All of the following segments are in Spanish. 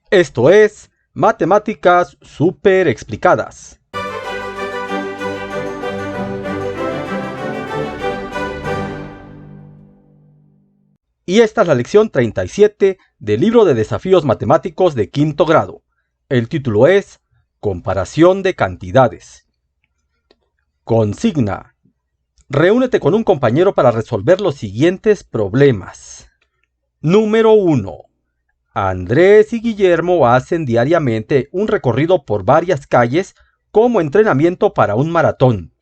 Esto es Matemáticas Súper Explicadas. Y esta es la lección 37 del libro de desafíos matemáticos de quinto grado. El título es Comparación de cantidades. Consigna: reúnete con un compañero para resolver los siguientes problemas. Número 1. Andrés y Guillermo hacen diariamente un recorrido por varias calles como entrenamiento para un maratón.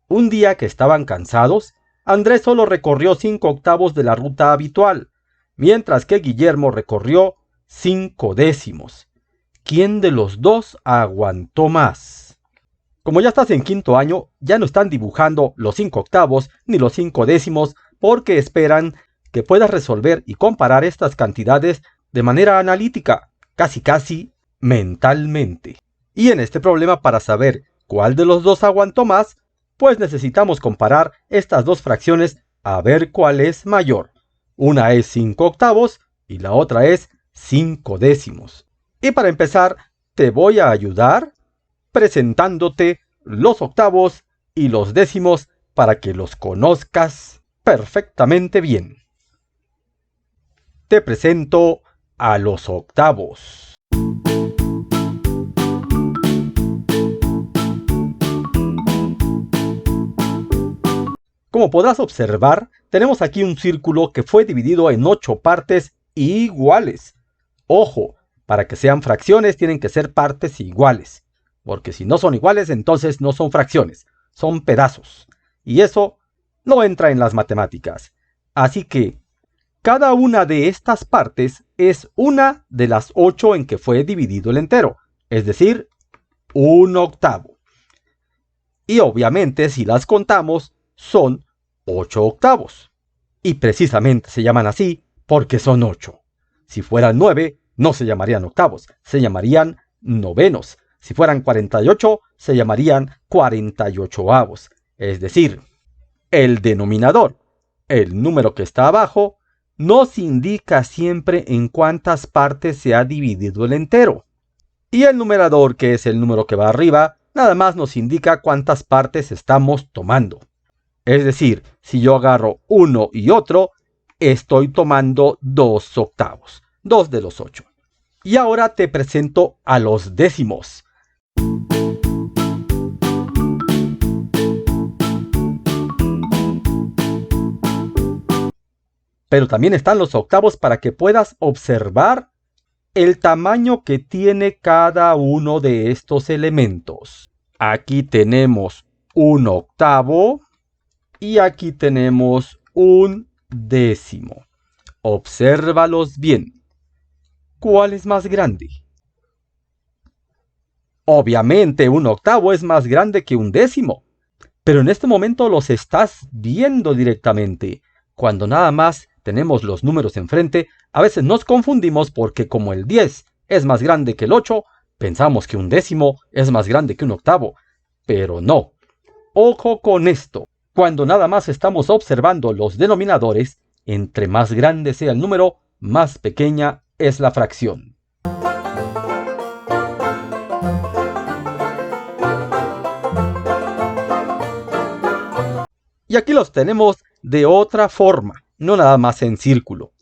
Un día que estaban cansados, Andrés solo recorrió 5/8 de la ruta habitual, mientras que Guillermo recorrió 5/10. ¿Quién de los dos aguantó más? Como ya estás en quinto año, ya no están dibujando los 5/8 ni los 5/10 porque esperan que puedas resolver y comparar estas cantidades de manera analítica, casi mentalmente. Y en este problema, para saber cuál de los dos aguantó más, pues necesitamos comparar estas dos fracciones a ver cuál es mayor. Una es 5/8 y la otra es 5/10. Y para empezar, te voy a ayudar presentándote los octavos y los décimos para que los conozcas perfectamente bien. Te presento a los octavos. Como podrás observar, tenemos aquí un círculo que fue dividido en 8 partes iguales. Ojo, para que sean fracciones tienen que ser partes iguales, porque si no son iguales, entonces no son fracciones, son pedazos. Y eso no entra en las matemáticas. Así que cada una de estas partes es una de las 8 en que fue dividido el entero, es decir, 1/8. Y obviamente si las contamos, son 8/8. Y precisamente se llaman así porque son 8. Si fueran 9, no se llamarían octavos, se llamarían novenos. Si fueran 48, se llamarían 48avos. Es decir, el denominador, el número que está abajo, nos indica siempre en cuántas partes se ha dividido el entero. Y el numerador, que es el número que va arriba, nada más nos indica cuántas partes estamos tomando. Es decir, si yo agarro uno y otro, estoy tomando 2/8, 2 de los 8. Y ahora te presento a los décimos. Pero también están los octavos para que puedas observar el tamaño que tiene cada uno de estos elementos. Aquí tenemos 1/8 y aquí tenemos 1/10. Obsérvalos bien. ¿Cuál es más grande? Obviamente 1/8 es más grande que 1/10, pero en este momento los estás viendo directamente. Cuando nada más tenemos los números enfrente, a veces nos confundimos porque como el 10 es más grande que el 8, pensamos que 1/10 es más grande que 1/8, pero no. Ojo con esto. Cuando nada más estamos observando los denominadores, entre más grande sea el número, más pequeña es la fracción. Y aquí los tenemos de otra forma, no nada más en círculo.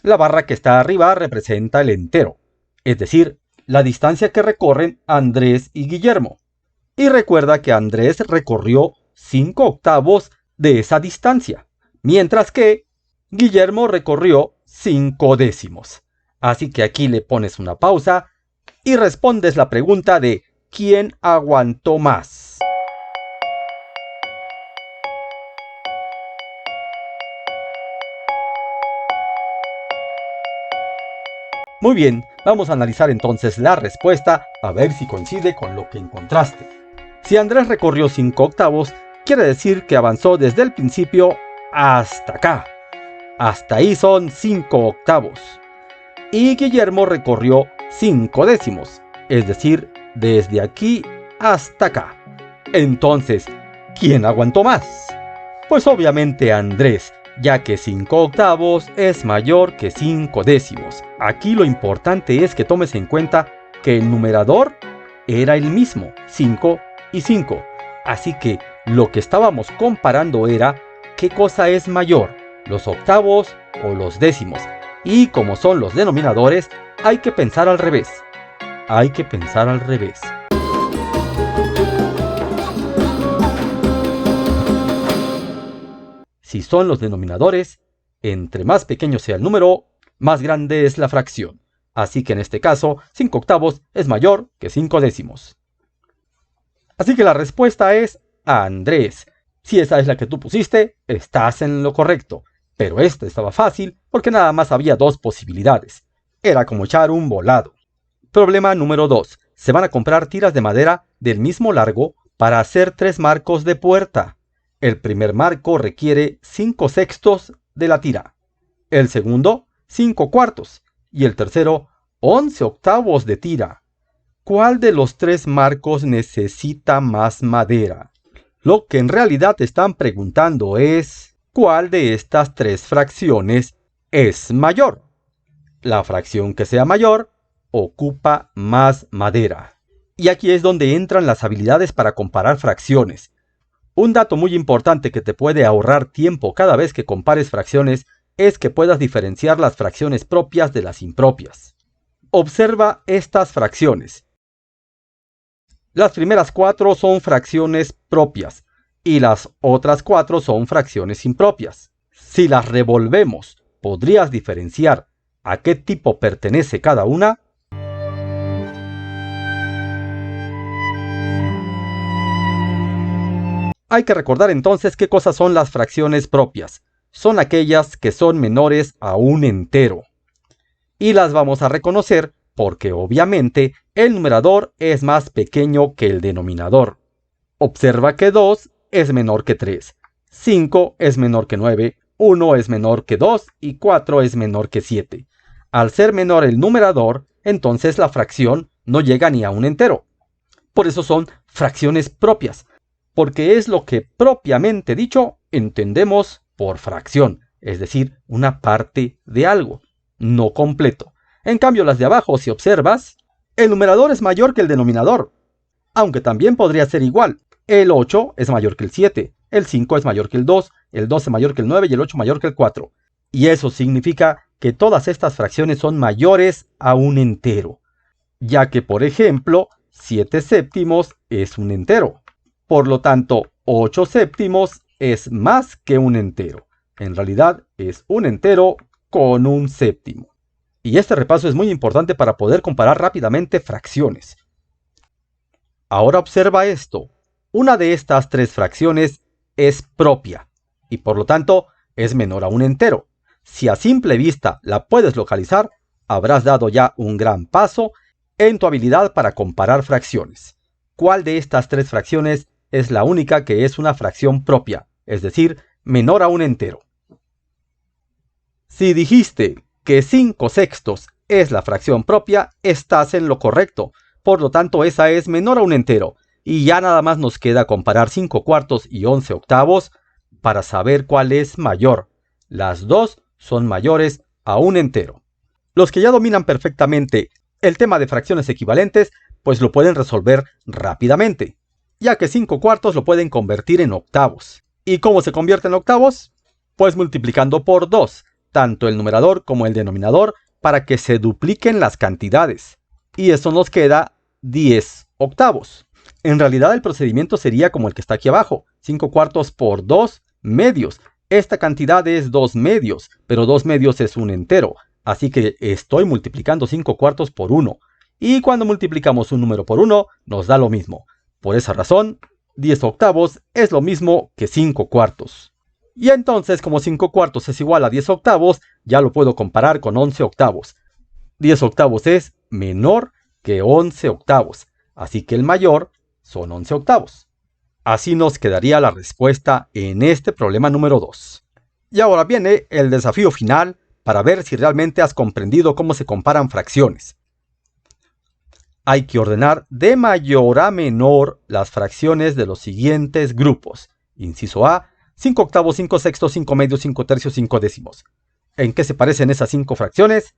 La barra que está arriba representa el entero, es decir, la distancia que recorren Andrés y Guillermo. Y recuerda que Andrés recorrió 5/8 de esa distancia, mientras que Guillermo recorrió 5/10. Así que aquí le pones una pausa y respondes la pregunta de ¿quién aguantó más? Muy bien, vamos a analizar entonces la respuesta a ver si coincide con lo que encontraste. Si Andrés recorrió 5/8, quiere decir que avanzó desde el principio hasta acá. Hasta ahí son 5/8. Y Guillermo recorrió 5/10, es decir, desde aquí hasta acá. Entonces, ¿quién aguantó más? Pues obviamente Andrés, ya que 5 octavos es mayor que 5 décimos. Aquí lo importante es que tomes en cuenta que el numerador era el mismo, 5 y 5. Así que lo que estábamos comparando era qué cosa es mayor, los octavos o los décimos. Y como son los denominadores, hay que pensar al revés. Hay que pensar al revés. Si son los denominadores, entre más pequeño sea el número, más grande es la fracción. Así que en este caso, 5 octavos es mayor que 5 décimos. Así que la respuesta es Andrés. Si esa es la que tú pusiste, estás en lo correcto. Pero esta estaba fácil porque nada más había 2 posibilidades. Era como echar un volado. Problema número 2. Se van a comprar tiras de madera del mismo largo para hacer 3 marcos de puerta. El primer marco requiere 5/6 de la tira. El segundo, 5/4. Y el tercero, 11/8 de tira. ¿Cuál de los 3 marcos necesita más madera? Lo que en realidad te están preguntando es, ¿cuál de estas 3 fracciones es mayor? La fracción que sea mayor ocupa más madera. Y aquí es donde entran las habilidades para comparar fracciones. Un dato muy importante que te puede ahorrar tiempo cada vez que compares fracciones es que puedas diferenciar las fracciones propias de las impropias. Observa estas fracciones. Las primeras 4 son fracciones propias y las otras 4 son fracciones impropias. Si las revolvemos, ¿podrías diferenciar a qué tipo pertenece cada una? Hay que recordar entonces qué cosas son las fracciones propias. Son aquellas que son menores a un entero. Y las vamos a reconocer porque obviamente el numerador es más pequeño que el denominador. Observa que 2 es menor que 3, 5 es menor que 9, 1 es menor que 2 y 4 es menor que 7. Al ser menor el numerador, entonces la fracción no llega ni a un entero. Por eso son fracciones propias, porque es lo que propiamente dicho entendemos por fracción, es decir, una parte de algo, no completo. En cambio, las de abajo, si observas, el numerador es mayor que el denominador, aunque también podría ser igual. El 8 es mayor que el 7, el 5 es mayor que el 2 es mayor que el 9 y el 8 mayor que el 4. Y eso significa que todas estas fracciones son mayores a un entero, ya que, por ejemplo, 7 séptimos es un entero. Por lo tanto, 8 séptimos es más que un entero. En realidad es un entero con un séptimo. Y este repaso es muy importante para poder comparar rápidamente fracciones. Ahora observa esto. Una de estas 3 fracciones es propia y por lo tanto es menor a un entero. Si a simple vista la puedes localizar, habrás dado ya un gran paso en tu habilidad para comparar fracciones. ¿Cuál de estas 3 fracciones es la única que es una fracción propia, es decir, menor a un entero? Si dijiste que 5/6 es la fracción propia, estás en lo correcto. Por lo tanto, esa es menor a un entero. Y ya nada más nos queda comparar 5/4 y 11/8 para saber cuál es mayor. Las dos son mayores a un entero. Los que ya dominan perfectamente el tema de fracciones equivalentes, pues lo pueden resolver rápidamente, ya que 5/4 lo pueden convertir en octavos. ¿Y cómo se convierte en octavos? Pues multiplicando por 2, tanto el numerador como el denominador, para que se dupliquen las cantidades. Y eso nos queda 10 octavos. En realidad el procedimiento sería como el que está aquí abajo, 5/4 por 2 medios. Esta cantidad es 2 medios, pero 2 medios es un entero, así que estoy multiplicando 5/4 por 1. Y cuando multiplicamos un número por 1, nos da lo mismo. Por esa razón, 10 octavos es lo mismo que 5/4. Y entonces, como 5/4 es igual a 10 octavos, ya lo puedo comparar con 11 octavos. 10 octavos es menor que 11 octavos, así que el mayor son 11 octavos. Así nos quedaría la respuesta en este problema número 2. Y ahora viene el desafío final para ver si realmente has comprendido cómo se comparan fracciones. Hay que ordenar de mayor a menor las fracciones de los siguientes grupos. Inciso A, 5 octavos, 5 sextos, 5 medios, 5 tercios, 5 décimos. ¿En qué se parecen esas 5 fracciones?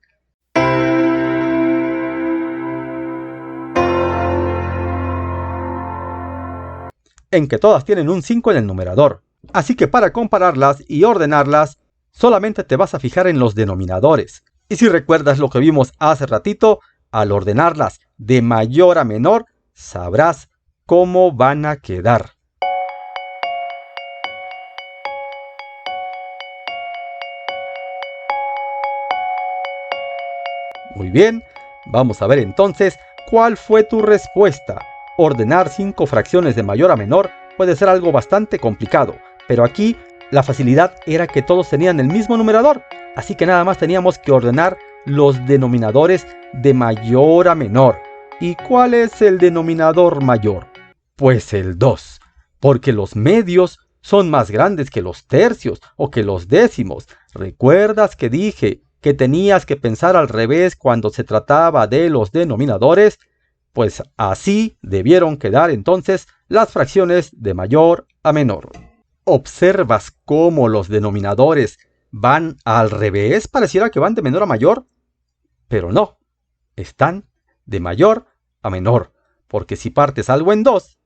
En que todas tienen un 5 en el numerador. Así que para compararlas y ordenarlas, solamente te vas a fijar en los denominadores. Y si recuerdas lo que vimos hace ratito, al ordenarlas de mayor a menor, sabrás cómo van a quedar. Muy bien, vamos a ver entonces cuál fue tu respuesta. Ordenar 5 fracciones de mayor a menor puede ser algo bastante complicado, pero aquí la facilidad era que todos tenían el mismo numerador, así que nada más teníamos que ordenar los denominadores de mayor a menor. ¿Y cuál es el denominador mayor? Pues el 2, porque los medios son más grandes que los tercios o que los décimos. ¿Recuerdas que dije que tenías que pensar al revés cuando se trataba de los denominadores? Pues así debieron quedar entonces las fracciones de mayor a menor. ¿Observas cómo los denominadores van al revés? Pareciera que van de menor a mayor, pero no, están de mayor a menor, porque si partes algo en 2,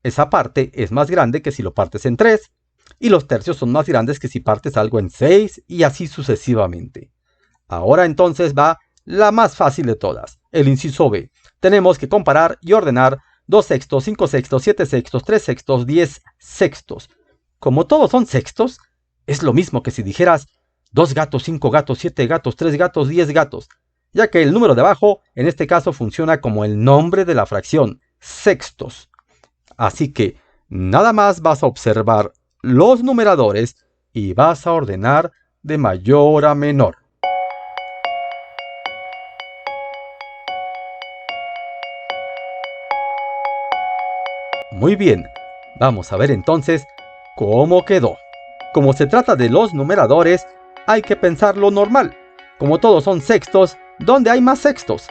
esa parte es más grande que si lo partes en 3, y los tercios son más grandes que si partes algo en 6, y así sucesivamente. Ahora entonces va la más fácil de todas, el inciso B. Tenemos que comparar y ordenar 2 sextos, 5 sextos, 7 sextos, 3 sextos, 10 sextos. Como todos son sextos, es lo mismo que si dijeras 2 gatos, 5 gatos, 7 gatos, 3 gatos, 10 gatos, ya que el número de abajo en este caso funciona como el nombre de la fracción, sextos. Así que nada más vas a observar los numeradores y vas a ordenar de mayor a menor. Muy bien, vamos a ver entonces cómo quedó. Como se trata de los numeradores, hay que pensar lo normal. Como todos son sextos, ¿dónde hay más sextos?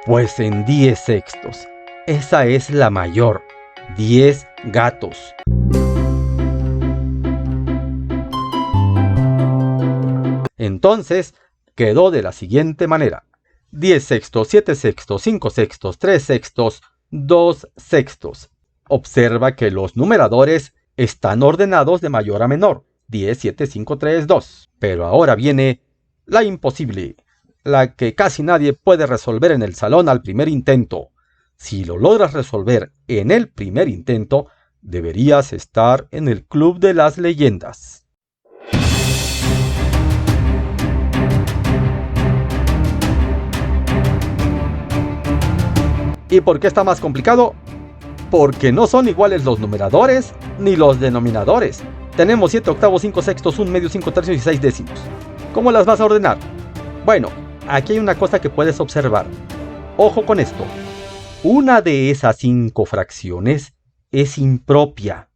Pues en 10 sextos. Esa es la mayor. 10 gatos. Entonces, quedó de la siguiente manera. 10 sextos, 7 sextos, 5 sextos, 3 sextos, 2 sextos. Observa que los numeradores están ordenados de mayor a menor. 10, 7, 5, 3, 2. Pero ahora viene la imposible, la que casi nadie puede resolver en el salón al primer intento. Si lo logras resolver en el primer intento, deberías estar en el Club de las Leyendas. ¿Y por qué está más complicado? Porque no son iguales los numeradores ni los denominadores. Tenemos 7 octavos, 5 sextos, 1 medio, 5 tercios y 6 décimos. ¿Cómo las vas a ordenar? Bueno, aquí hay una cosa que puedes observar. Ojo con esto. Una de esas 5 fracciones es impropia.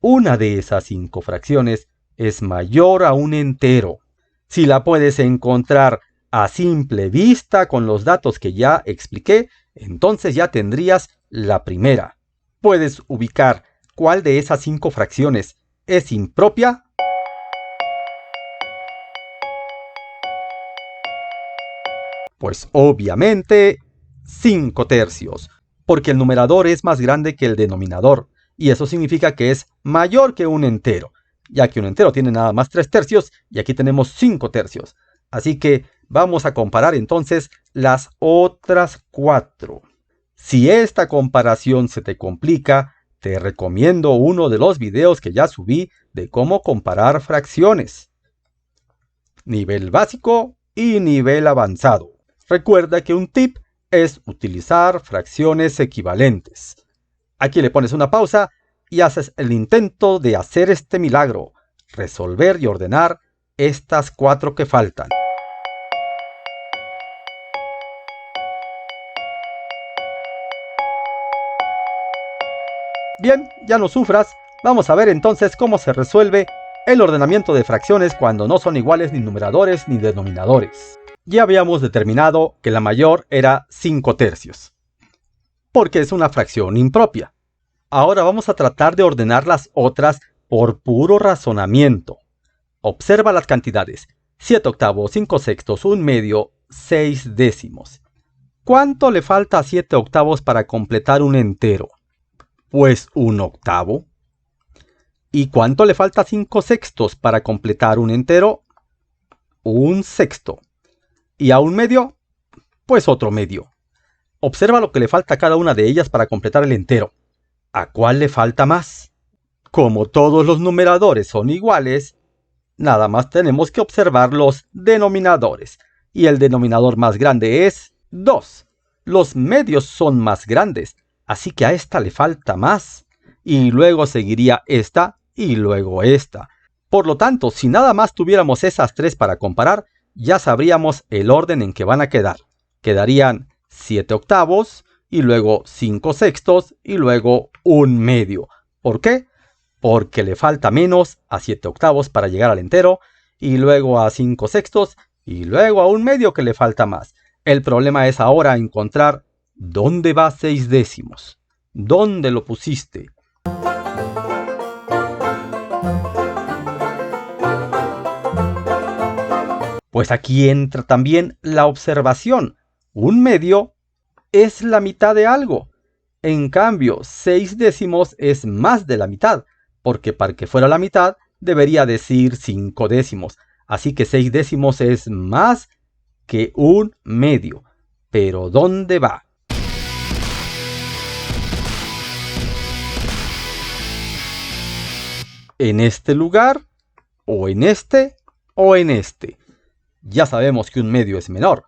Una de esas 5 fracciones es mayor a un entero. Si la puedes encontrar a simple vista con los datos que ya expliqué, entonces ya tendrías la primera. ¿Puedes ubicar cuál de esas 5 fracciones es impropia? Pues obviamente 5 tercios, porque el numerador es más grande que el denominador, y eso significa que es mayor que un entero, ya que un entero tiene nada más 3 tercios y aquí tenemos 5 tercios. Así que vamos a comparar entonces las otras 4. Si esta comparación se te complica, te recomiendo uno de los videos que ya subí de cómo comparar fracciones. Nivel básico y nivel avanzado. Recuerda que un tip es utilizar fracciones equivalentes. Aquí le pones una pausa y haces el intento de hacer este milagro, resolver y ordenar estas 4 que faltan. Bien, ya no sufras. Vamos a ver entonces cómo se resuelve el ordenamiento de fracciones cuando no son iguales ni numeradores ni denominadores. Ya habíamos determinado que la mayor era 5 tercios, porque es una fracción impropia. Ahora vamos a tratar de ordenar las otras por puro razonamiento. Observa las cantidades: 7 octavos, 5 sextos, 1 medio, 6 décimos. ¿Cuánto le falta a 7 octavos para completar un entero? Pues 1 octavo. ¿Y cuánto le falta a 5 sextos para completar un entero? 1 sexto. ¿Y a 1 medio? Pues otro medio. Observa lo que le falta a cada una de ellas para completar el entero. ¿A cuál le falta más? Como todos los numeradores son iguales, nada más tenemos que observar los denominadores. Y el denominador más grande es 2. Los medios son más grandes, así que a esta le falta más. Y luego seguiría esta y luego esta. Por lo tanto, si nada más tuviéramos esas tres para comparar, ya sabríamos el orden en que van a quedar. Quedarían 7 octavos, y luego 5 sextos, y luego 1 medio. ¿Por qué? Porque le falta menos a 7 octavos para llegar al entero, y luego a 5 sextos, y luego a 1 medio que le falta más. El problema es ahora encontrar dónde va 6 décimos. ¿Dónde lo pusiste? Pues aquí entra también la observación. 1 medio es la mitad de algo. En cambio, 6 décimos es más de la mitad, porque para que fuera la mitad debería decir 5 décimos. Así que 6 décimos es más que 1 medio. Pero ¿dónde va? ¿En este lugar? ¿O en este? ¿O en este? Ya sabemos que 1 medio es menor.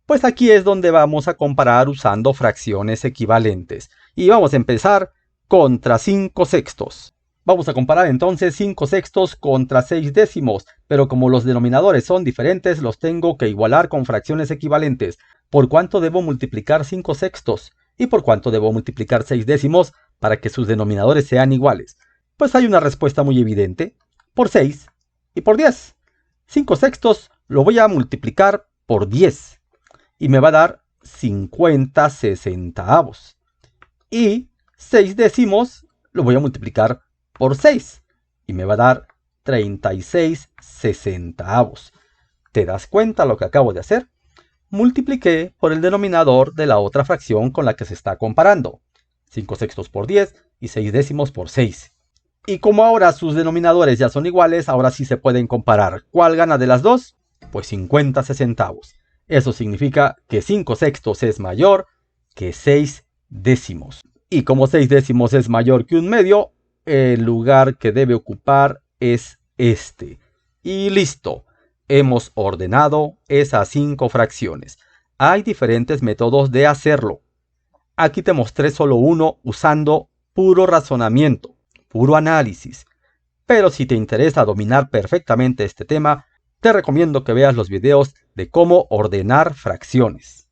Pues aquí es donde vamos a comparar usando fracciones equivalentes. Y vamos a empezar contra 5 sextos. Vamos a comparar entonces 5 sextos contra 6 décimos, pero como los denominadores son diferentes, los tengo que igualar con fracciones equivalentes. ¿Por cuánto debo multiplicar 5 sextos? ¿Y por cuánto debo multiplicar 6 décimos para que sus denominadores sean iguales? Pues hay una respuesta muy evidente. Por 6 y por 10. 5 sextos lo voy a multiplicar por 10. Y me va a dar 50 sesentaavos. Y 6 décimos lo voy a multiplicar por 6. Y me va a dar 36 sesentaavos. ¿Te das cuenta lo que acabo de hacer? Multipliqué por el denominador de la otra fracción con la que se está comparando. 5 sextos por 10 y 6 décimos por 6. Y como ahora sus denominadores ya son iguales, ahora sí se pueden comparar. ¿Cuál gana de las dos? Pues 50 sesentaavos. Eso significa que 5 sextos es mayor que 6 décimos. Y como 6 décimos es mayor que 1 medio, el lugar que debe ocupar es este. Y listo. Hemos ordenado esas 5 fracciones. Hay diferentes métodos de hacerlo. Aquí te mostré solo uno usando puro razonamiento, puro análisis. Pero si te interesa dominar perfectamente este tema, te recomiendo que veas los videos de cómo ordenar fracciones.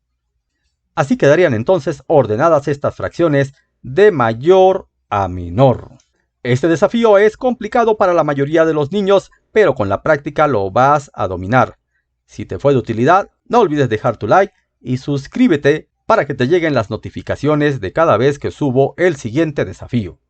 Así quedarían entonces ordenadas estas fracciones de mayor a menor. Este desafío es complicado para la mayoría de los niños, pero con la práctica lo vas a dominar. Si te fue de utilidad, no olvides dejar tu like y suscríbete para que te lleguen las notificaciones de cada vez que subo el siguiente desafío.